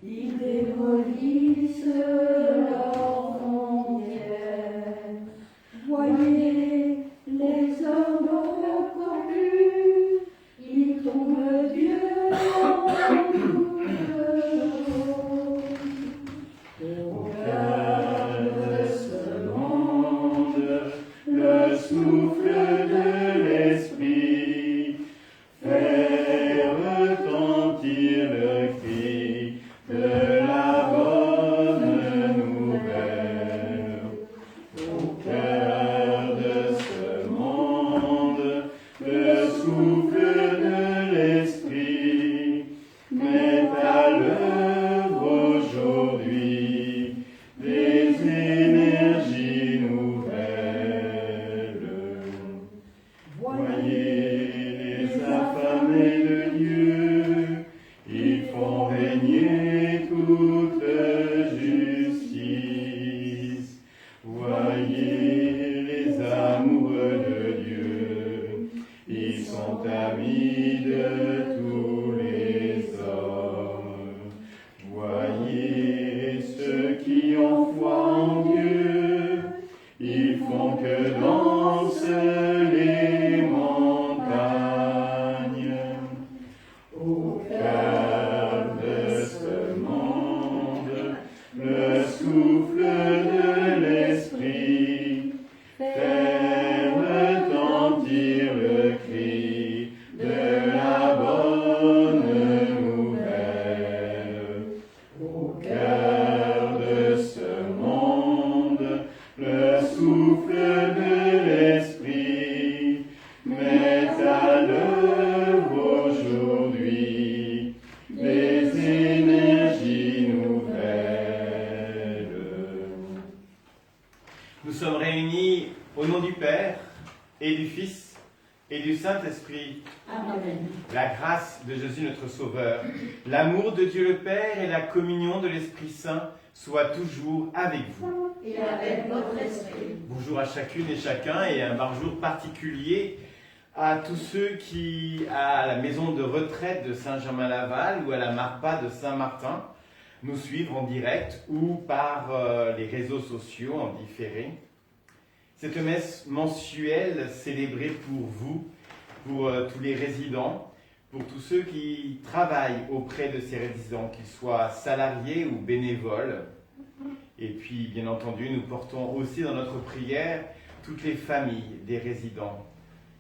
ils démolissent leurs frontières. Voyez les hommes corrompus, ils trouvent Dieu en toutes choses. Au cœur de ce monde, le souffle de l'esprit fait retentir le cri de la bonne nouvelle. Au cœur de ce monde, le souffle de l'esprit met à l'œuvre aujourd'hui des énergies nouvelles. Voyez les affamés de Dieu, ils font régner toute justice. Voyez les amoureux de Dieu, ils sont amis de tous les hommes. Voyez ceux qui ont foi en Dieu, ils font que dansent les montagnes. Au cœur de ce monde, le souffle de l'esprit fait retentir le cri de la bonne nouvelle. Au cœur de ce monde, le souffle de l'esprit met à l'œuvre aujourd'hui des énergies nouvelles. Nous sommes réunis au nom du Père et du Fils et du Saint-Esprit. Amen. La grâce de Jésus notre Sauveur, l'amour de Dieu le Père et la communion de l'Esprit Saint soient toujours avec vous. Et avec votre esprit. Bonjour à chacune et chacun et un bonjour particulier à tous ceux qui, à la maison de retraite de Saint-Germain-Laval ou à la Marpa de Saint-Martin, nous suivent en direct ou par les réseaux sociaux en différé. Cette messe mensuelle célébrée pour vous, pour tous les résidents, pour tous ceux qui travaillent auprès de ces résidents, qu'ils soient salariés ou bénévoles. Et puis, bien entendu, nous portons aussi dans notre prière toutes les familles des résidents,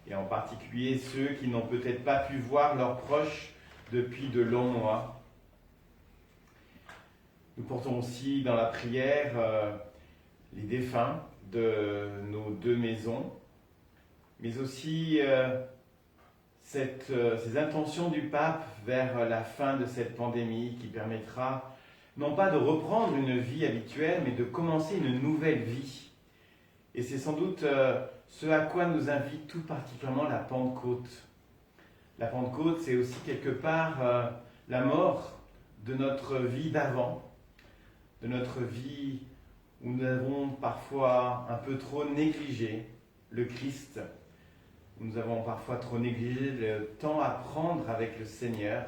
et en particulier ceux qui n'ont peut-être pas pu voir leurs proches depuis de longs mois. Nous portons aussi dans la prière les défunts de nos deux maisons, mais aussi ces intentions du pape vers la fin de cette pandémie qui permettra non pas de reprendre une vie habituelle, mais de commencer une nouvelle vie. Et c'est sans doute ce à quoi nous invite tout particulièrement la Pentecôte. La Pentecôte, c'est aussi quelque part la mort de notre vie d'avant, de notre vie où nous avons parfois un peu trop négligé le Christ, où nous avons parfois trop négligé le temps à prendre avec le Seigneur.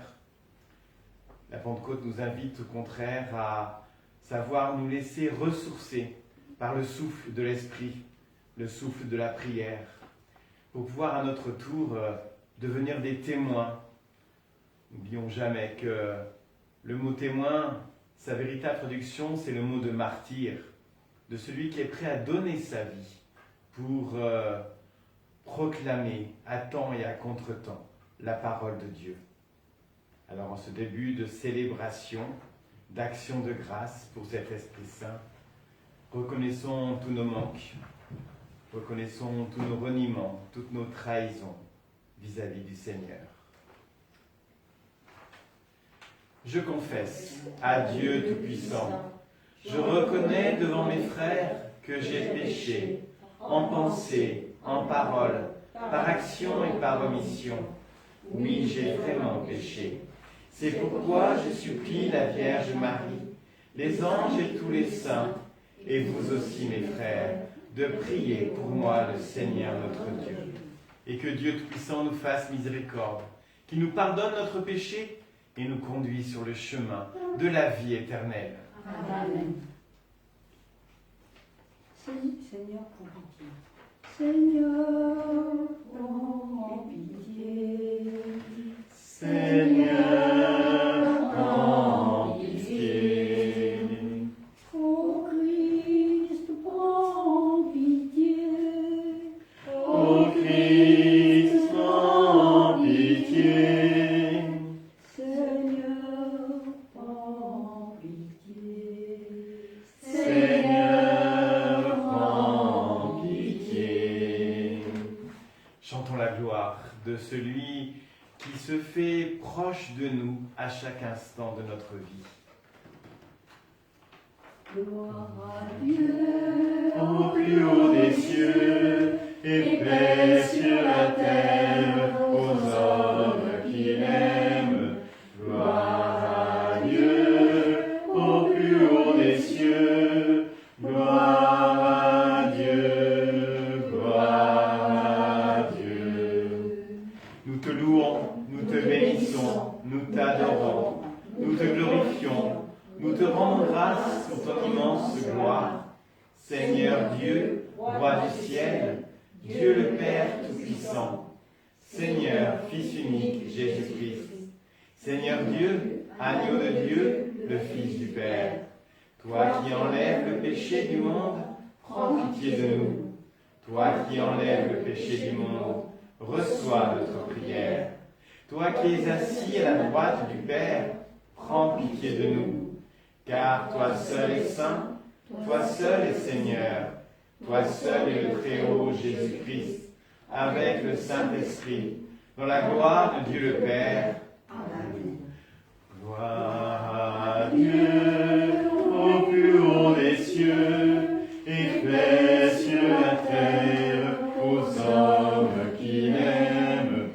La Pentecôte nous invite au contraire à savoir nous laisser ressourcer par le souffle de l'Esprit, le souffle de la prière, pour pouvoir à notre tour devenir des témoins. N'oublions jamais que le mot témoin, sa véritable traduction, c'est le mot de martyr, de celui qui est prêt à donner sa vie pour proclamer à temps et à contre-temps la parole de Dieu. Alors en ce début de célébration, d'action de grâce pour cet Esprit Saint, reconnaissons tous nos manques, reconnaissons tous nos reniements, toutes nos trahisons vis-à-vis du Seigneur. Je confesse à Dieu Tout-Puissant, je reconnais devant mes frères que j'ai péché, en pensée, en parole, par action et par omission. Oui, j'ai vraiment péché. C'est pourquoi je supplie la Vierge Marie, les anges et tous les saints, et vous aussi mes frères, de prier pour moi le Seigneur notre Dieu. Et que Dieu Tout-Puissant nous fasse miséricorde, qu'il nous pardonne notre péché et nous conduis sur le chemin de la vie éternelle. Amen. Seigneur, prends pitié. Seigneur, prends pitié. Seigneur, prends pitié. Ô Christ, prends pitié. Ô Christ, prends pitié. Seigneur, prends pitié. Seigneur, prends pitié. Chantons la gloire de celui qui se fait proche de nous à chaque instant de notre vie. Gloire à Dieu. Au plus haut des cieux, et paix sur la terre aux hommes qui l'aiment. Gloire à Dieu, au plus haut des cieux. Gloire à Dieu, gloire à Dieu. Nous te louons, nous te bénissons, nous t'adorons, nous te glorifions, nous te rendons grâce pour ton immense gloire. Seigneur Dieu, Roi du ciel, Dieu le Père Tout-Puissant, Seigneur, Fils unique, Jésus-Christ, Seigneur Dieu, Agneau de Dieu, le Fils du Père, toi qui enlèves le péché du monde, prends pitié de nous. Toi qui enlèves le péché du monde, reçois notre prière. Toi qui es assis à la droite du Père, prends pitié de nous. Car toi seul es saint, toi seul es Seigneur, toi seul es le Très-Haut Jésus-Christ, avec le Saint-Esprit, dans la gloire de Dieu le Père. Amen. Gloire à Dieu, au plus haut des cieux, et paix sur la terre aux hommes qui l'aiment.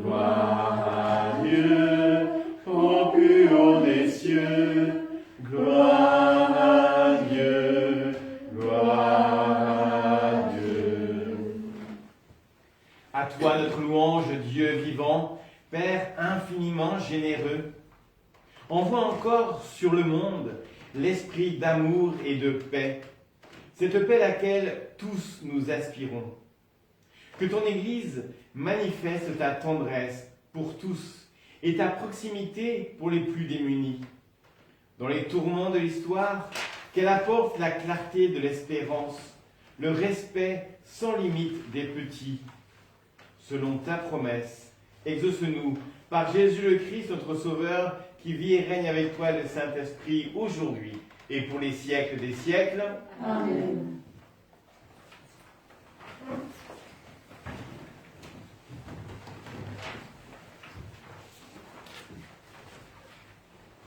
Gloire à Dieu, au plus haut des cieux. Gloire à Dieu, gloire à Dieu. À toi notre louange, Dieu vivant, Père infiniment généreux. Envoie encore sur le monde l'esprit d'amour et de paix, cette paix laquelle tous nous aspirons. Que ton Église manifeste ta tendresse pour tous et ta proximité pour les plus démunis. Dans les tourments de l'histoire, qu'elle apporte la clarté de l'espérance, le respect sans limite des petits. Selon ta promesse, exauce-nous par Jésus le Christ, notre Sauveur, qui vit et règne avec toi le Saint-Esprit aujourd'hui et pour les siècles des siècles. Amen.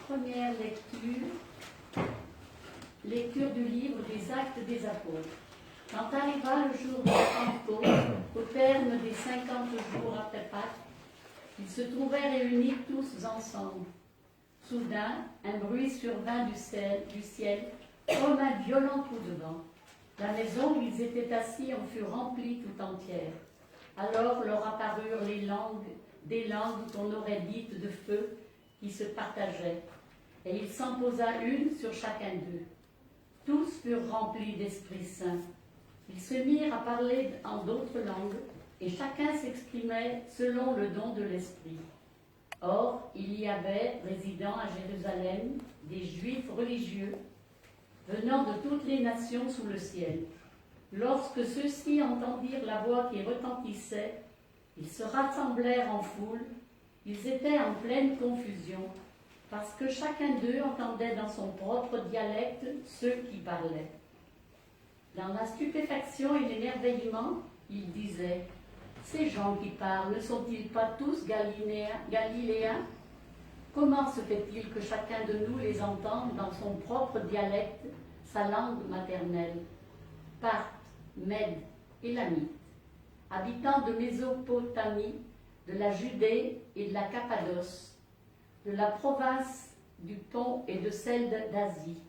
Première lecture du livre des Actes des Apôtres. Quand arriva le jour de la Pentecôte, au terme des 50 jours après Pâques, ils se trouvaient réunis tous ensemble. Soudain, un bruit survint du ciel, comme un violent coup de vent. La maison où ils étaient assis en fut remplie tout entière. Alors leur apparurent des langues qu'on aurait dites de feu, qui se partageaient. Et il s'en posa une sur chacun d'eux. Tous furent remplis d'Esprit Saint. Ils se mirent à parler en d'autres langues, et chacun s'exprimait selon le don de l'Esprit. Or, il y avait, résidant à Jérusalem, des Juifs religieux, venant de toutes les nations sous le ciel. Lorsque ceux-ci entendirent la voix qui retentissait, ils se rassemblèrent en foule. Ils étaient en pleine confusion, parce que chacun d'eux entendait dans son propre dialecte ceux qui parlaient. Dans la stupéfaction et l'émerveillement, ils disaient « Ces gens qui parlent, ne sont-ils pas tous Galiléens ? Comment se fait-il que chacun de nous les entende dans son propre dialecte, sa langue maternelle ? Parthes, Mèdes, Élamites, habitants de Mésopotamie, de la Judée et de la Cappadoce, de la province du Pont et de celle d'Asie,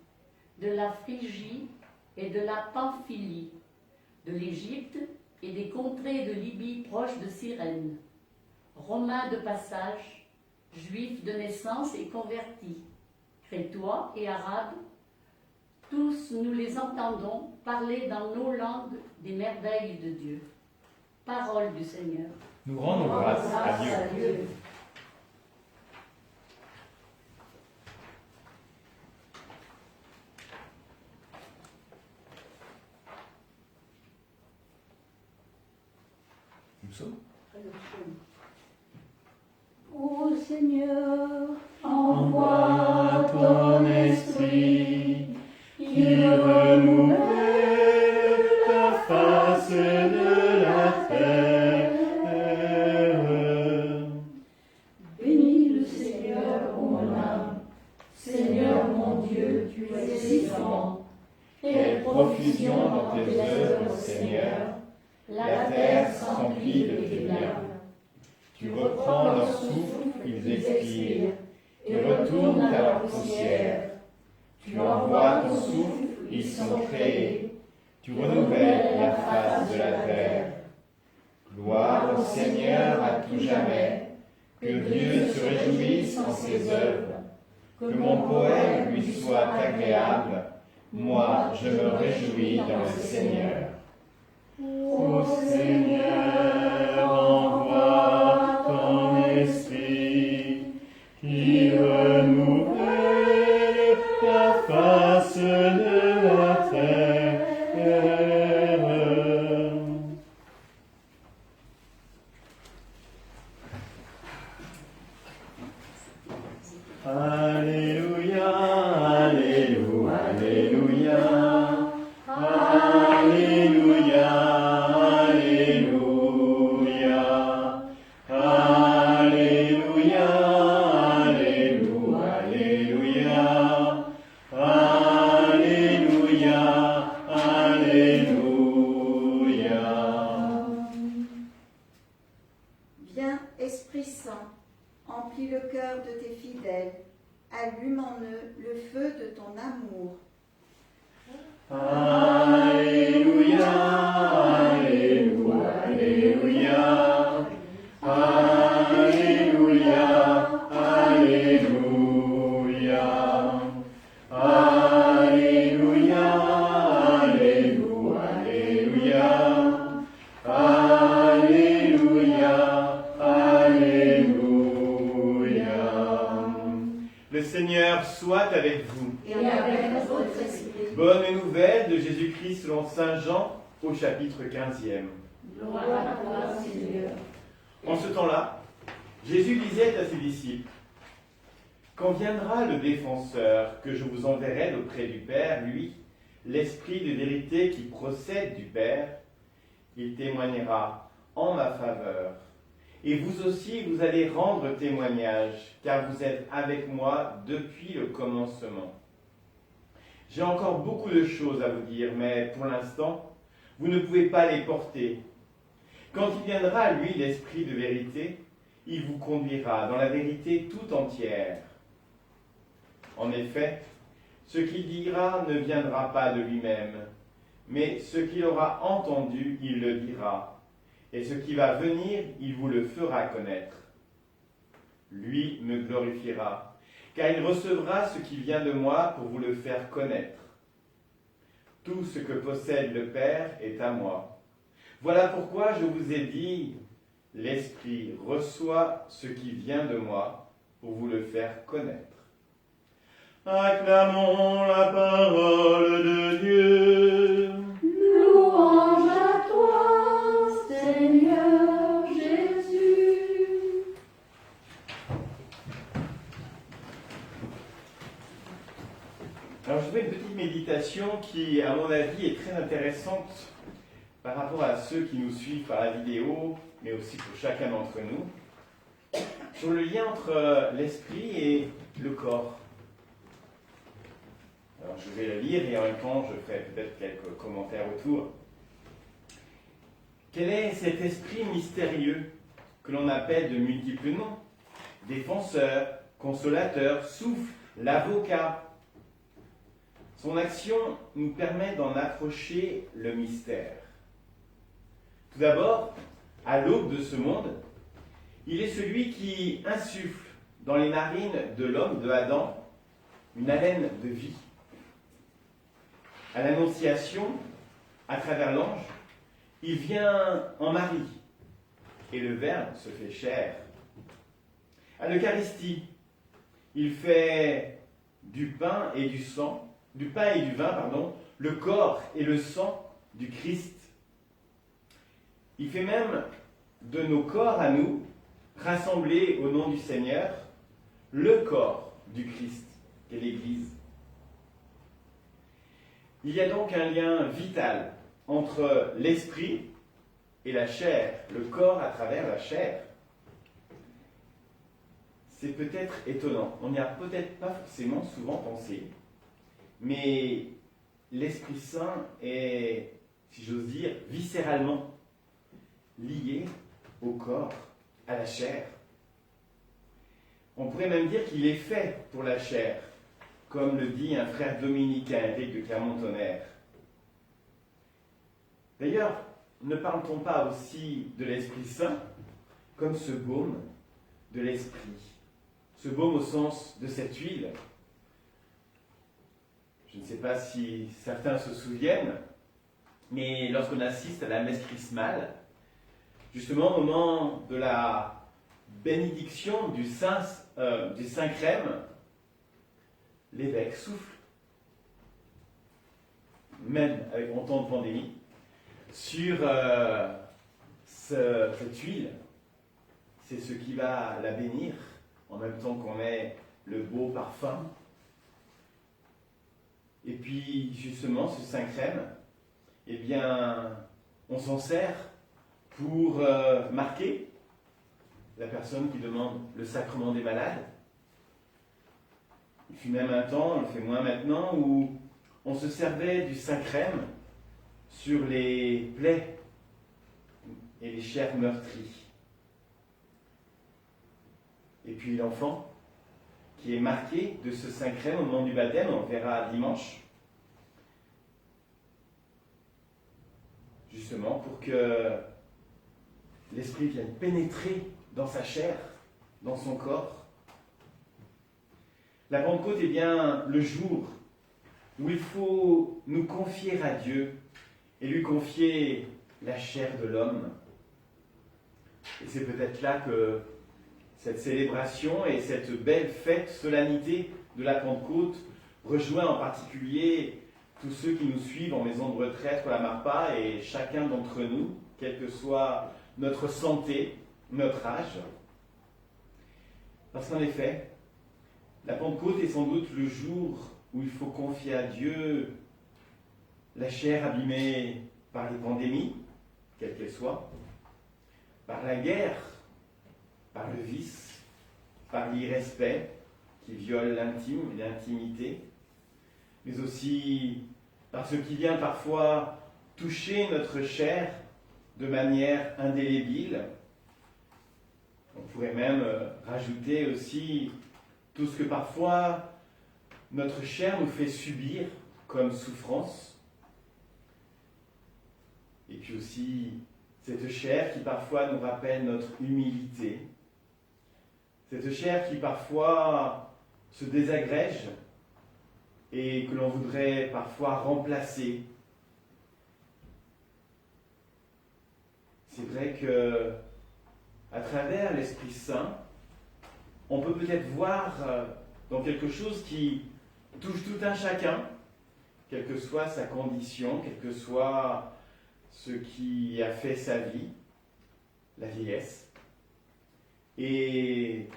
de la Phrygie et de la Pamphylie, de l'Égypte et des contrées de Libye proches de Cyrène, Romains de passage, juifs de naissance et convertis, crétois et arabes, tous nous les entendons parler dans nos langues des merveilles de Dieu. Parole du Seigneur. Nous rendons grâce à Dieu. Nous sommes. Ô Seigneur, Envoie ton esprit qui renouvelle la face de la terre. bénis le Seigneur, ô mon âme. Seigneur mon Dieu, tu es si grand. Quelle profusion dans tes œuvres, Seigneur. La terre s'emplit de tes biens. Tu reprends leur souffle, ils expirent, et retournent à leur poussière. Tu envoies ton souffle, ils sont créés. Tu renouvelles la face de la terre. Gloire au Seigneur à tout jamais. Que Dieu se réjouisse en ses œuvres. Que mon poème lui soit agréable. Moi, je me réjouis dans le Seigneur. Ô Seigneur, envoie ton esprit qui renouvelle la face de la terre. Alléluia, Alléluia, Alléluia, Alléluia, Alléluia, Alléluia, Alléluia, Alléluia, Alléluia. Viens, Esprit Saint, emplis le cœur de tes fidèles, allume en eux le feu de ton amour. Alléluia, Alléluia, Alléluia, Alléluia, Alléluia, Alléluia, Alléluia, Alléluia, Alléluia. Le Seigneur soit avec vous. Et avec votre esprit. Bonne nouvelle de Jésus-Christ selon Saint Jean au chapitre 15e. Gloire à toi, Seigneur. En ce temps-là, Jésus disait à ses disciples, « Quand viendra le défenseur que je vous enverrai d'auprès du Père, lui, l'Esprit de vérité qui procède du Père, il témoignera en ma faveur. Et vous aussi, vous allez rendre témoignage, car vous êtes avec moi depuis le commencement. J'ai encore beaucoup de choses à vous dire, mais pour l'instant, vous ne pouvez pas les porter. Quand il viendra, lui, l'Esprit de vérité, il vous conduira dans la vérité tout entière. En effet, ce qu'il dira ne viendra pas de lui-même, mais ce qu'il aura entendu, il le dira, et ce qui va venir, il vous le fera connaître. Lui me glorifiera, car il recevra ce qui vient de moi pour vous le faire connaître. Tout ce que possède le Père est à moi. Voilà pourquoi je vous ai dit, l'Esprit reçoit ce qui vient de moi pour vous le faire connaître. Acclamons la parole de Dieu. Louange à toi, Seigneur Jésus. Alors je fais une petite méditation qui, à mon avis, est très intéressante par rapport à ceux qui nous suivent par la vidéo, mais aussi pour chacun d'entre nous, sur le lien entre l'esprit et le corps. Alors je vais le lire et en même temps je ferai peut-être quelques commentaires autour. Quel est cet esprit mystérieux que l'on appelle de multiples noms? Défenseur, consolateur, souffle, l'avocat. Son action nous permet d'en approcher le mystère. Tout d'abord, à l'aube de ce monde, il est celui qui insuffle dans les narines de l'homme, de Adam, une haleine de vie. À l'Annonciation, à travers l'ange, il vient en Marie, et le Verbe se fait chair. À l'Eucharistie, il fait du pain et du vin, le corps et le sang du Christ. Il fait même de nos corps à nous, rassemblés au nom du Seigneur, le corps du Christ, qu'est l'Église. Il y a donc un lien vital entre l'esprit et la chair, le corps à travers la chair. C'est peut-être étonnant, on n'y a peut-être pas forcément souvent pensé, mais l'Esprit Saint est, si j'ose dire, viscéralement lié au corps, à la chair. On pourrait même dire qu'il est fait pour la chair, comme le dit un frère dominicain, Éric de Clermont-Tonnerre. D'ailleurs, ne parle-t-on pas aussi de l'Esprit Saint comme ce baume de l'Esprit? Ce baume au sens de cette huile. Je ne sais pas si certains se souviennent, mais lorsqu'on assiste à la messe chrismale, justement au moment de la bénédiction du Saint-Crème, l'évêque souffle, même en temps de pandémie, sur cette huile. C'est ce qui va la bénir, en même temps qu'on met le beau parfum. Et puis, justement, ce Saint-Crème, eh bien, on s'en sert pour marquer la personne qui demande le sacrement des malades. Il fut même un temps, on le fait moins maintenant, où on se servait du Saint-Crème sur les plaies et les chairs meurtries. Et puis l'enfant, qui est marqué de ce Saint-Crème au moment du baptême, on verra dimanche, justement pour que l'Esprit vienne pénétrer dans sa chair, dans son corps. La Pentecôte est bien le jour où il faut nous confier à Dieu et lui confier la chair de l'homme. Et c'est peut-être là que cette célébration et cette belle fête, solennité de la Pentecôte rejoint en particulier tous ceux qui nous suivent en maison de retraite ou à la Marpa et chacun d'entre nous, quelle que soit notre santé, notre âge. Parce qu'en effet, la Pentecôte est sans doute le jour où il faut confier à Dieu la chair abîmée par les pandémies, quelles qu'elles soient, par la guerre, par le vice, par l'irrespect qui viole l'intime et l'intimité, mais aussi par ce qui vient parfois toucher notre chair de manière indélébile. On pourrait même rajouter aussi tout ce que parfois notre chair nous fait subir comme souffrance. Et puis aussi cette chair qui parfois nous rappelle notre humilité. Cette chair qui parfois se désagrège et que l'on voudrait parfois remplacer. C'est vrai que à travers l'Esprit Saint, on peut peut-être voir dans quelque chose qui touche tout un chacun, quelle que soit sa condition, quel que soit ce qui a fait sa vie, la vieillesse. Et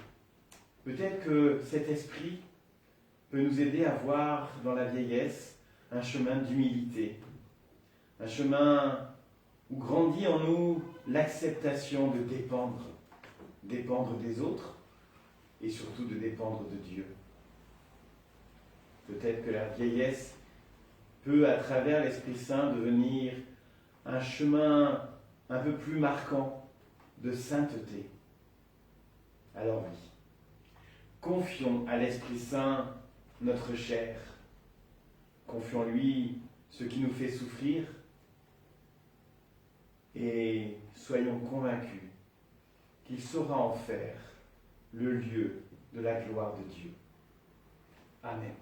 peut-être que cet esprit peut nous aider à voir dans la vieillesse un chemin d'humilité, un chemin où grandit en nous l'acceptation de dépendre des autres et surtout de dépendre de Dieu. Peut-être que la vieillesse peut, à travers l'Esprit Saint, devenir un chemin un peu plus marquant de sainteté. Alors oui, confions à l'Esprit Saint notre chair, confions-lui ce qui nous fait souffrir et soyons convaincus qu'il saura en faire le lieu de la gloire de Dieu. Amen.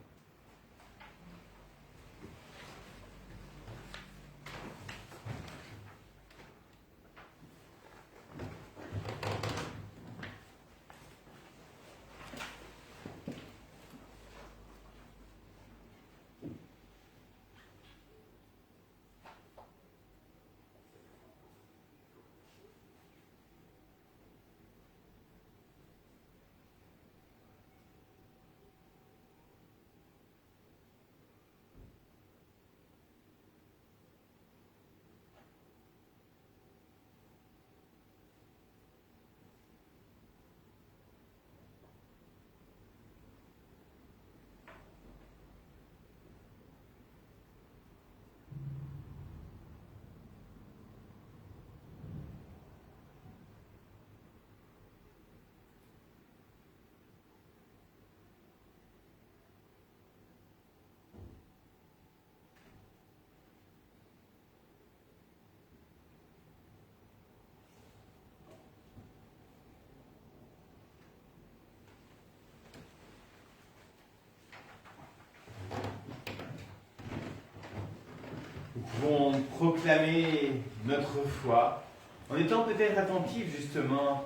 Nous pouvons proclamer notre foi en étant peut-être attentifs justement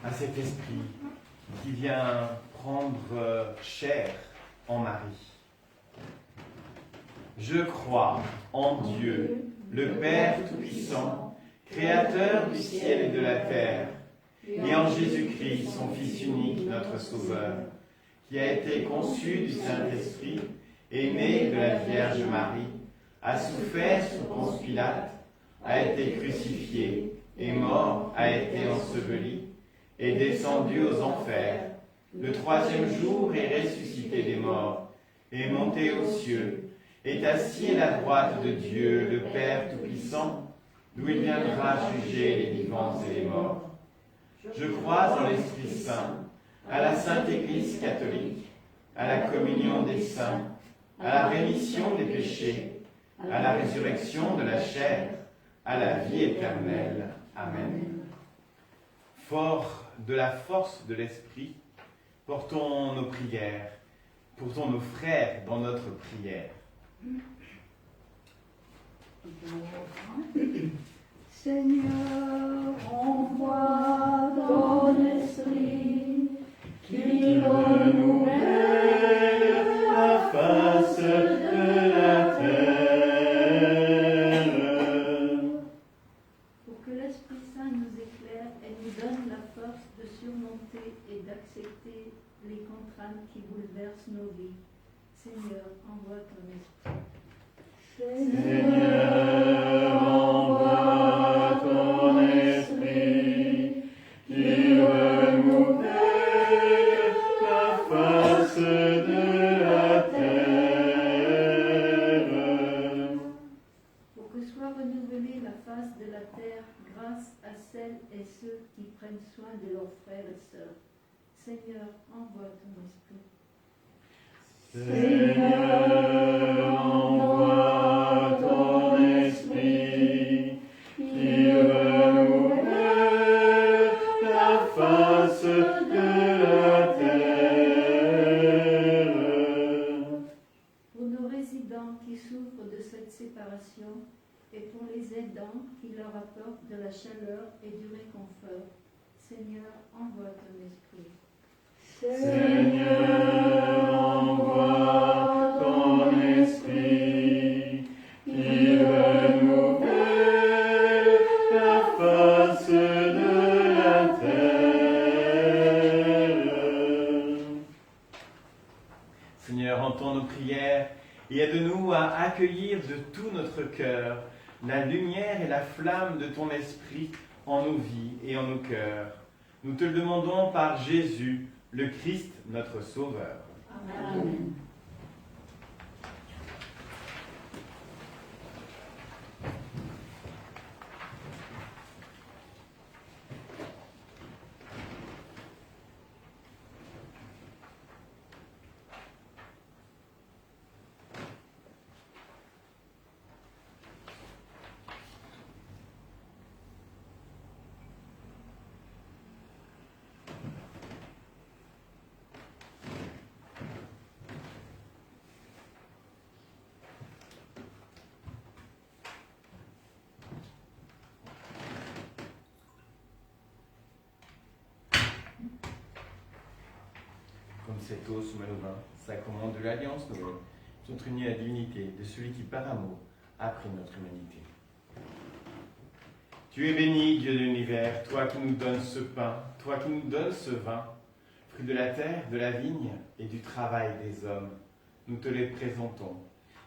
à cet esprit qui vient prendre chair en Marie. Je crois en Dieu, le Père Tout-Puissant, Créateur du ciel et de la terre, et en Jésus-Christ, son Fils unique, notre Sauveur, qui a été conçu du Saint-Esprit, et né de la Vierge Marie, a souffert sous Ponce Pilate, a été crucifié, est mort, a été enseveli, est descendu aux enfers. Le troisième jour est ressuscité des morts, est monté aux cieux, est assis à la droite de Dieu, le Père Tout-Puissant, d'où il viendra juger les vivants et les morts. Je crois en l'Esprit Saint, à la Sainte Église catholique, à la communion des saints, à la rémission des péchés, à la résurrection de la chair, à la vie éternelle. Amen. Fort de la force de l'Esprit, portons nos prières, portons nos frères dans notre prière. Seigneur, envoie ton esprit qui renouvelle la face de la terre. Pour que l'Esprit Saint nous éclaire et nous donne la force de surmonter et d'accepter les contraintes qui bouleversent nos vies. Seigneur, envoie ton Esprit. Seigneur, envoie ton esprit qui renouvelle la face de la terre. Pour que soit renouvelée la face de la terre grâce à celles et ceux qui prennent soin de leurs frères et sœurs. Seigneur, envoie ton Esprit. Seigneur, envoie ton esprit qui renouvelle la face de la terre. Pour nos résidents qui souffrent de cette séparation et pour les aidants qui leur apportent de la chaleur et du réconfort, Seigneur, envoie ton Esprit. Seigneur, envoie ton esprit qui renouvelle la face de la terre. Seigneur, entends nos prières et aide-nous à accueillir de tout notre cœur la lumière et la flamme de ton esprit en nos vies et en nos cœurs. Nous te le demandons par Jésus, le Christ, notre Sauveur. Amen. cette eau sous nos mains, sacrement de l'alliance nouvelle, sont unis à la divinité de celui qui, par amour, a pris notre humanité. Tu es béni, Dieu de l'univers, toi qui nous donnes ce pain, toi qui nous donnes ce vin, fruit de la terre, de la vigne et du travail des hommes. Nous te les présentons.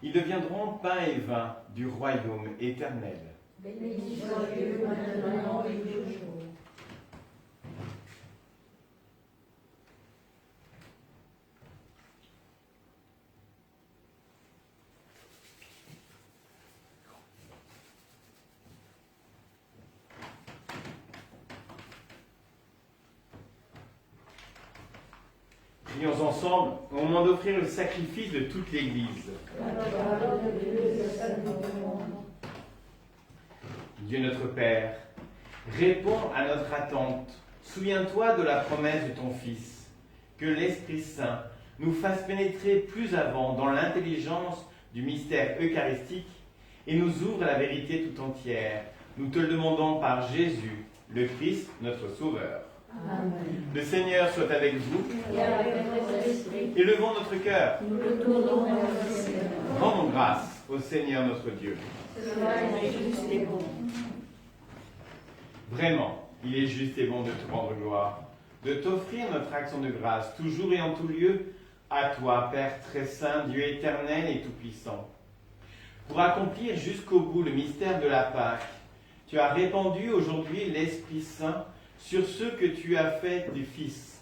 Ils deviendront pain et vin du royaume éternel. Béni soit Dieu maintenant et toujours. Prions ensemble au moment d'offrir le sacrifice de toute l'Église. Dieu notre Père, réponds à notre attente. Souviens-toi de la promesse de ton Fils, que l'Esprit Saint nous fasse pénétrer plus avant dans l'intelligence du mystère eucharistique et nous ouvre la vérité tout entière. Nous te le demandons par Jésus, le Christ, notre Sauveur. Amen. Le Seigneur soit avec vous. Et avec votre esprit, Élevons notre cœur. nous le tournons vers le Seigneur. Rendons grâce au Seigneur notre Dieu. Cela est juste et bon. Vraiment, il est juste et bon de te rendre gloire, de t'offrir notre action de grâce, toujours et en tout lieu, à toi, Père très saint, Dieu éternel et tout-puissant. Pour accomplir jusqu'au bout le mystère de la Pâque, tu as répandu aujourd'hui l'Esprit Saint sur ceux que tu as faits des fils,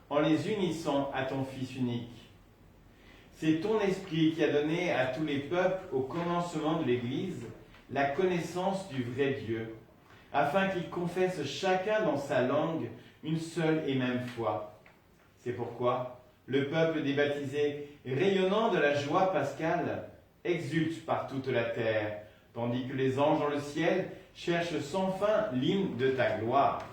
en les unissant à ton Fils unique. C'est ton Esprit qui a donné à tous les peuples, au commencement de l'Église, la connaissance du vrai Dieu, afin qu'ils confessent chacun dans sa langue une seule et même foi. C'est pourquoi le peuple des baptisés, rayonnant de la joie pascale, exulte par toute la terre, tandis que les anges dans le ciel cherchent sans fin l'hymne de ta gloire.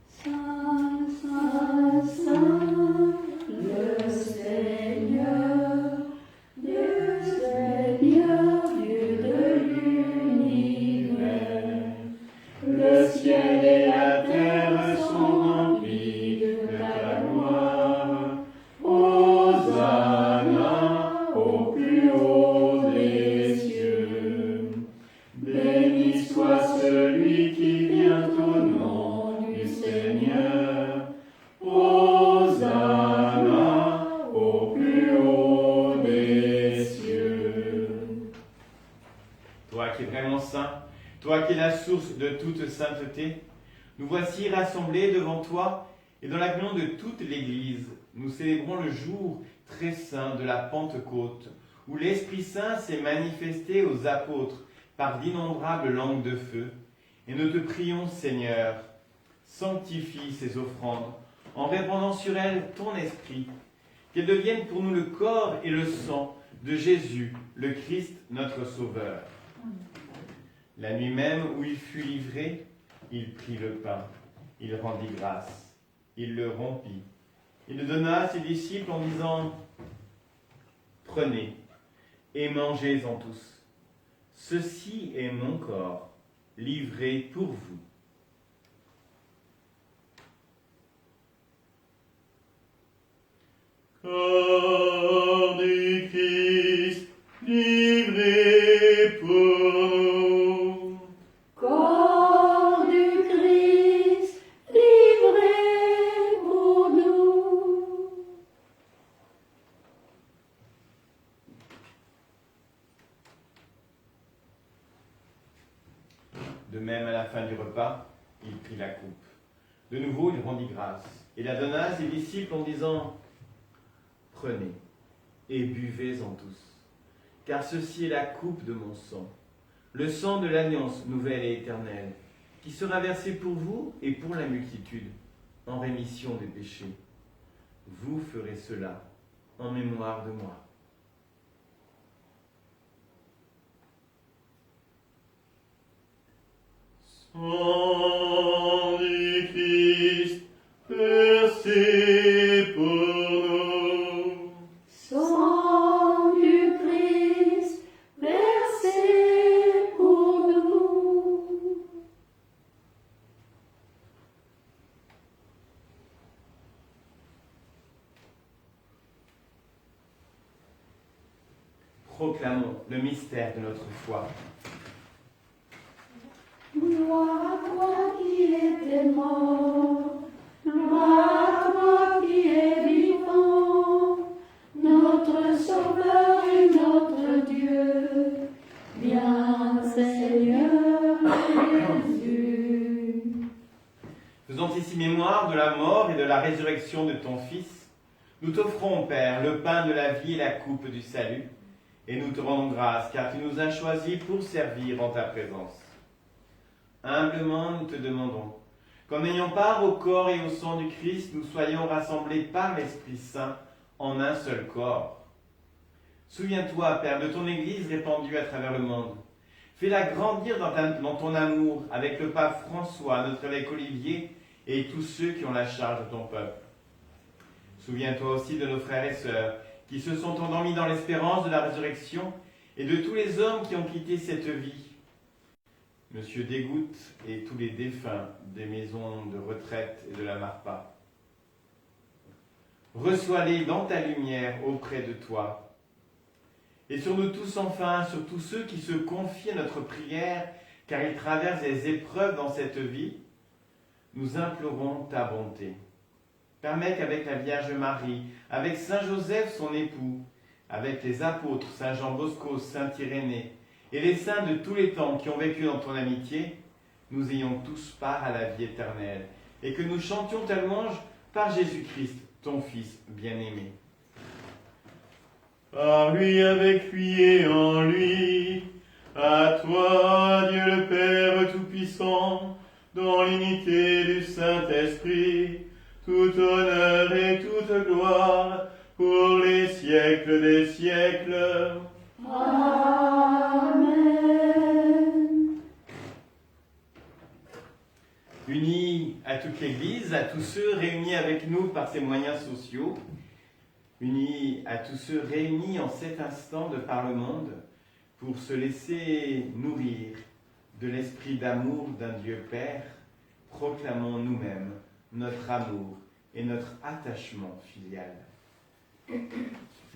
Saint, Saint, Saint, le Seigneur, Dieu Seigneur, Dieu de l'univers. Le ciel et la terre sont remplis de ta gloire. Hosanna au plus haut des cieux. Béni soit celui qui vient au nom du Seigneur. Hosanna au plus haut des cieux. Toi qui es vraiment saint, toi qui es la source de toute sainteté, nous voici rassemblés devant toi et dans la communion de toute l'Église, nous célébrons le jour très saint de la Pentecôte, où l'Esprit Saint s'est manifesté aux apôtres par d'innombrables langues de feu. Et nous te prions, Seigneur, sanctifie ces offrandes en répandant sur elles ton Esprit, qu'elles deviennent pour nous le corps et le sang de Jésus, le Christ, notre Sauveur. La nuit même où il fut livré, il prit le pain, il rendit grâce, il le rompit, il le donna à ses disciples en disant « Prenez et mangez-en tous. Ceci est mon corps, livré pour vous. » Corps du Christ, livré pour nous. Corps du Christ, livré pour nous. De même, à la fin du repas, il prit la coupe. De nouveau, il rendit grâce et la donna à ses disciples en disant « Prenez et buvez-en tous, car ceci est la coupe de mon sang, le sang de l'alliance nouvelle et éternelle, qui sera versé pour vous et pour la multitude, en rémission des péchés. Vous ferez cela en mémoire de moi. » Sang du Christ, versé pour nous. Sang du Christ, versé pour nous. Proclamons le mystère de notre foi. Gloire à toi qui étais mort, gloire à toi qui es vivant, notre Sauveur et notre Dieu. Viens, Seigneur Jésus. Faisons ici mémoire de la mort et de la résurrection de ton Fils. Nous t'offrons, Père, le pain de la vie et la coupe du salut, et nous te rendons grâce, car tu nous as choisis pour servir en ta présence. Humblement, nous te demandons qu'en ayant part au corps et au sang du Christ, nous soyons rassemblés par l'Esprit Saint en un seul corps. Souviens-toi, Père, de ton Église répandue à travers le monde. Fais-la grandir dans ton amour avec le pape François, notre évêque Olivier et tous ceux qui ont la charge de ton peuple. Souviens-toi aussi de nos frères et sœurs qui se sont endormis dans l'espérance de la résurrection et de tous les hommes qui ont quitté cette vie. Monsieur Desgouttes et tous les défunts des maisons de retraite et de la Marpa. Reçois-les dans ta lumière auprès de toi. Et sur nous tous enfin, sur tous ceux qui se confient à notre prière, car ils traversent des épreuves dans cette vie, nous implorons ta bonté. Permets qu'avec la Vierge Marie, avec Saint Joseph son époux, avec les apôtres Saint Jean Bosco, Saint Irénée, et les saints de tous les temps qui ont vécu dans ton amitié, nous ayons tous part à la vie éternelle, et que nous chantions ta louange par Jésus-Christ, ton Fils bien-aimé. Par lui, avec lui et en lui, à toi, Dieu le Père Tout-Puissant, dans l'unité du Saint-Esprit, tout honneur et toute gloire, pour les siècles des siècles. Amen. Unis à toute l'Église, à tous ceux réunis avec nous par ces moyens sociaux, unis à tous ceux réunis en cet instant de par le monde, pour se laisser nourrir de l'esprit d'amour d'un Dieu Père, proclamons nous-mêmes notre amour et notre attachement filial.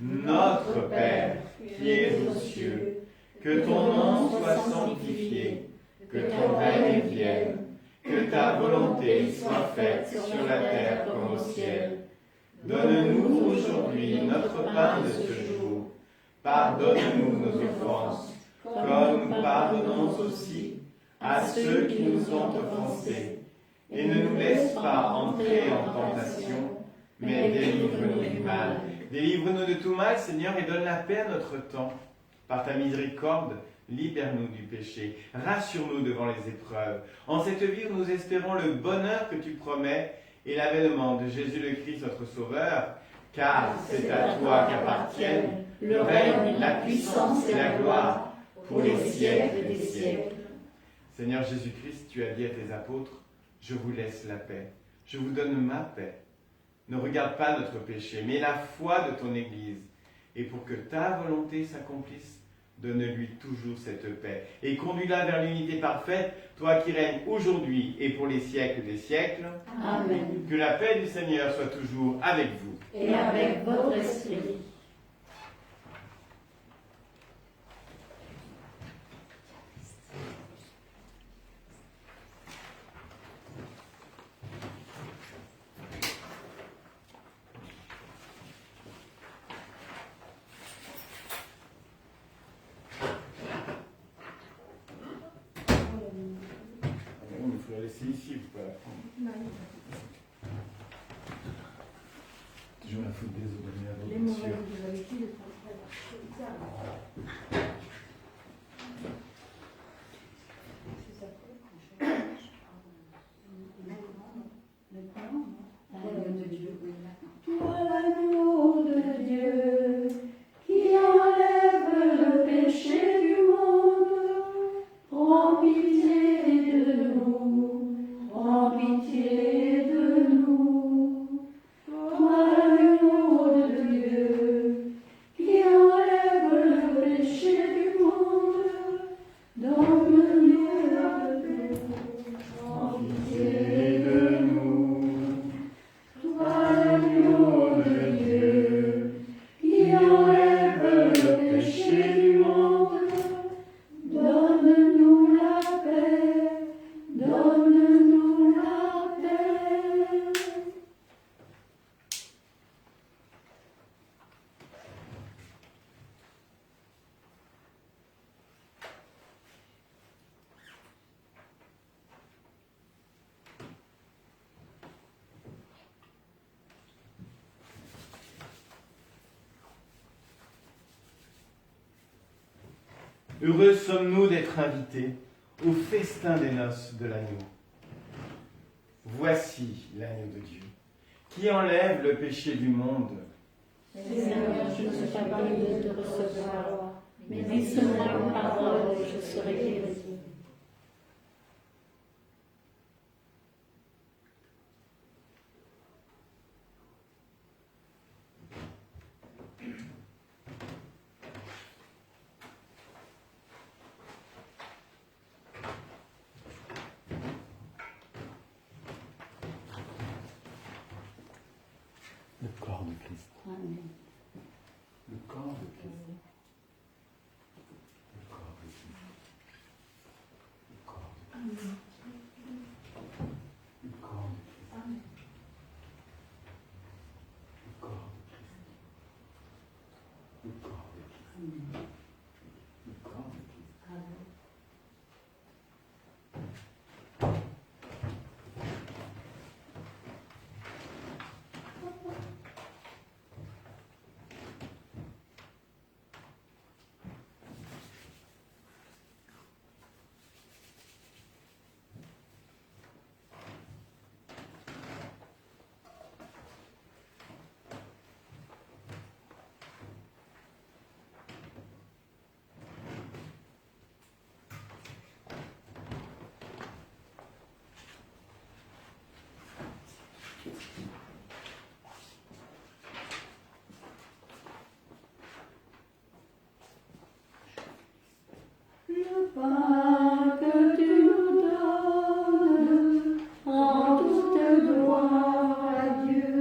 Notre Père, qui es aux cieux, que ton nom soit sanctifié, que ton règne vienne, que ta volonté soit faite sur la terre comme au ciel. Donne-nous aujourd'hui notre pain de ce jour. Pardonne-nous nos offenses, comme nous pardonnons aussi à ceux qui nous ont offensés. Et ne nous laisse pas entrer en tentation, mais délivre-nous du mal. Délivre-nous de tout mal, Seigneur, et donne la paix à notre temps. Par ta miséricorde, libère-nous du péché. Rassure-nous devant les épreuves. En cette vie où nous espérons le bonheur que tu promets et l'avènement de Jésus le Christ, notre Sauveur, car c'est à toi qu'appartiennent le règne, la puissance et la gloire pour les siècles des siècles. Seigneur Jésus-Christ, tu as dit à tes apôtres, je vous laisse la paix, je vous donne ma paix. Ne regarde pas notre péché, mais la foi de ton Église. Et pour que ta volonté s'accomplisse, donne-lui toujours cette paix. Et conduis-la vers l'unité parfaite, toi qui règnes aujourd'hui et pour les siècles des siècles. Amen. Que la paix du Seigneur soit toujours avec vous. Et avec votre esprit. Il faut la laisser ici, vous pouvez la prendre. Toujours la faute des autres. Les mauvaises habitudes sont très L'agneau de Dieu, oui, maintenant. Toi l'agneau de Dieu, qui enlève le péché du monde, prends pitié de nous, prends pitié de nous. Toi l'agneau de Dieu, qui enlève le péché du monde, donne-nous de nous, prends pitié de nous. Toi l'agneau de Dieu, qui enlève le péché Heureux sommes-nous d'être invités au festin des noces de l'agneau. Voici l'agneau de Dieu, qui enlève le péché du monde. Seigneur, je ne suis pas digne de te recevoir, mais dis seulement une parole et je serai guéri. Le corps de Christ. Amen. Le corps de Christ. Le corps de Christ. Le corps de Christ. Le corps de Christ. Le corps de Christ. Le corps de Christ. Le corps de Christ. Le pain que tu nous donnes, en toute gloire à Dieu.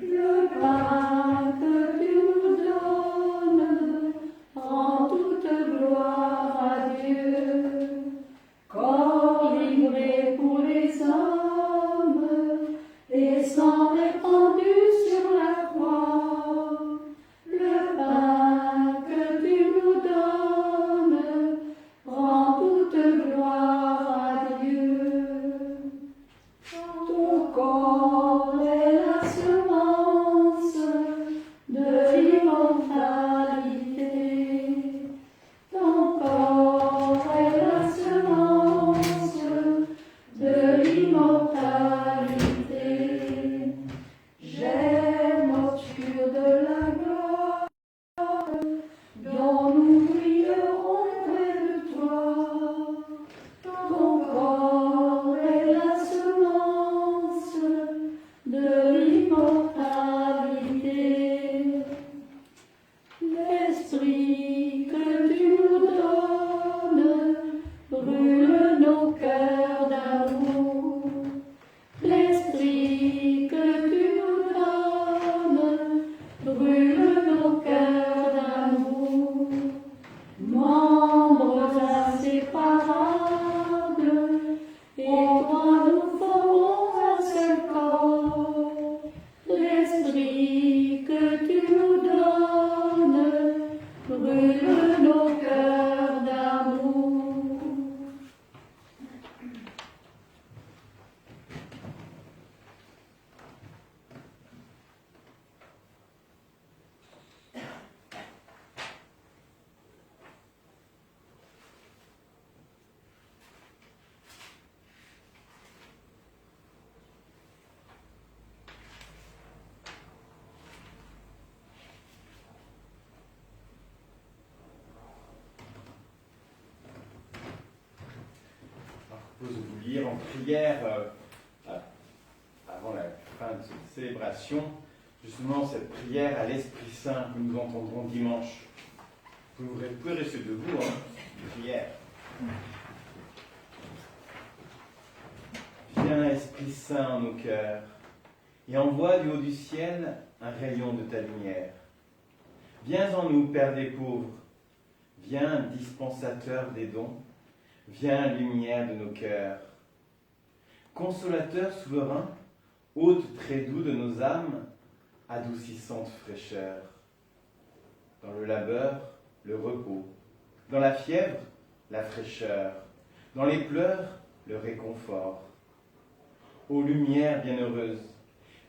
Le pain que tu nous donnes, en toute gloire à Dieu. Corps livré pour les hommes, et sang répandu sur la croix. Le pain que tu nous donnes, rend toute gloire à Dieu. Ton corps est la semence de l'immortalité. Ton corps est la semence de l'immortalité. Germe obscur de la gloire, dont nous brillerons près de toi. Ton corps est la semence de l'immortalité. L'esprit que tu nous donnes brûle nos cœurs d'amour. L'esprit que tu nous donnes brûle nos cœurs d'amour. Membres inséparables, et toi nous formons un seul corps. L'esprit que tu nous donnes brûle nos cœurs d'amour. Je propose de vous lire en prière, avant la fin de cette célébration, justement cette prière à l'Esprit Saint que nous entendrons dimanche. Vous pouvez rester debout, prière. Viens, Esprit Saint, en nos cœurs, et envoie du haut du ciel un rayon de ta lumière. Viens en nous, Père des pauvres, viens, dispensateur des dons, viens, lumière de nos cœurs. Consolateur souverain, hôte très doux de nos âmes, adoucissante fraîcheur. Dans le labeur, le repos. Dans la fièvre, la fraîcheur. Dans les pleurs, le réconfort. Ô lumière bienheureuse,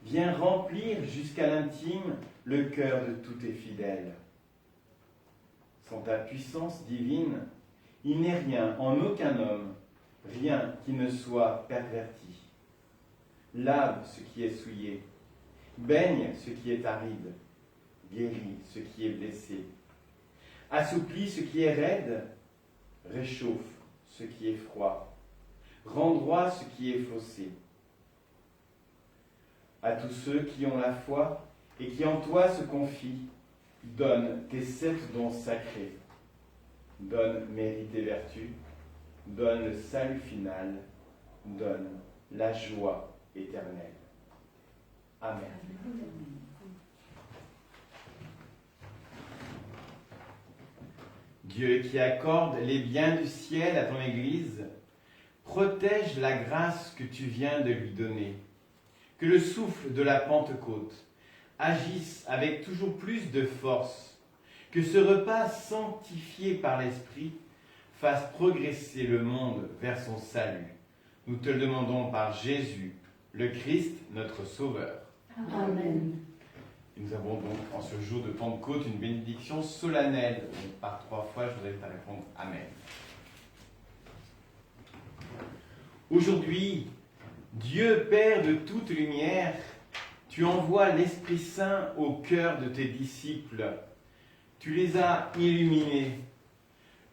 viens remplir jusqu'à l'intime le cœur de tous tes fidèles. Sans ta puissance divine, il n'est rien en aucun homme, rien qui ne soit perverti. Lave ce qui est souillé, baigne ce qui est aride, guéris ce qui est blessé, assouplis ce qui est raide, réchauffe ce qui est froid, rends droit ce qui est faussé. À tous ceux qui ont la foi et qui en toi se confient, donne tes 7 dons sacrés, donne mérite et vertu, donne le salut final, donne la joie éternelle. Amen. Dieu qui accorde les biens du ciel à ton Église, protège la grâce que tu viens de lui donner. Que le souffle de la Pentecôte agisse avec toujours plus de force, que ce repas sanctifié par l'Esprit fasse progresser le monde vers son salut. Nous te le demandons par Jésus, le Christ, notre Sauveur. Amen. Et nous avons donc en ce jour de Pentecôte une bénédiction solennelle. Donc, par 3 fois, je vous invite à répondre Amen. Aujourd'hui, Dieu Père de toute lumière, tu envoies l'Esprit Saint au cœur de tes disciples. Tu les as illuminés.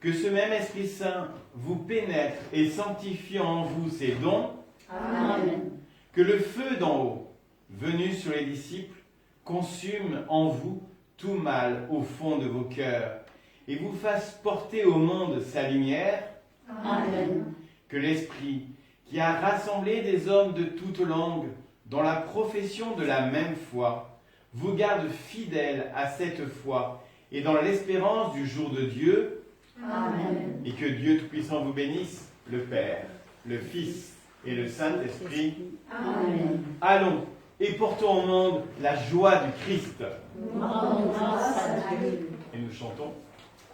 Que ce même Esprit Saint vous pénètre et sanctifie en vous ses dons. Amen. Que le feu d'en haut, venu sur les disciples, consume en vous tout mal au fond de vos cœurs et vous fasse porter au monde sa lumière. Amen. Que l'Esprit, qui a rassemblé des hommes de toutes langues dans la profession de la même foi, vous garde fidèles à cette foi et dans l'espérance du jour de Dieu. Amen. Et que Dieu Tout-Puissant vous bénisse, le Père, le Fils et le Saint-Esprit. Amen. Allons et portons au monde la joie du Christ. Nous rendons grâce à Dieu. Et nous chantons.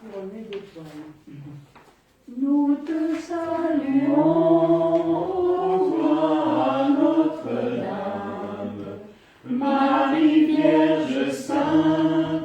Couronné d'étoiles. Nous te saluons, ô toi, Notre-Dame, Marie Vierge Sainte,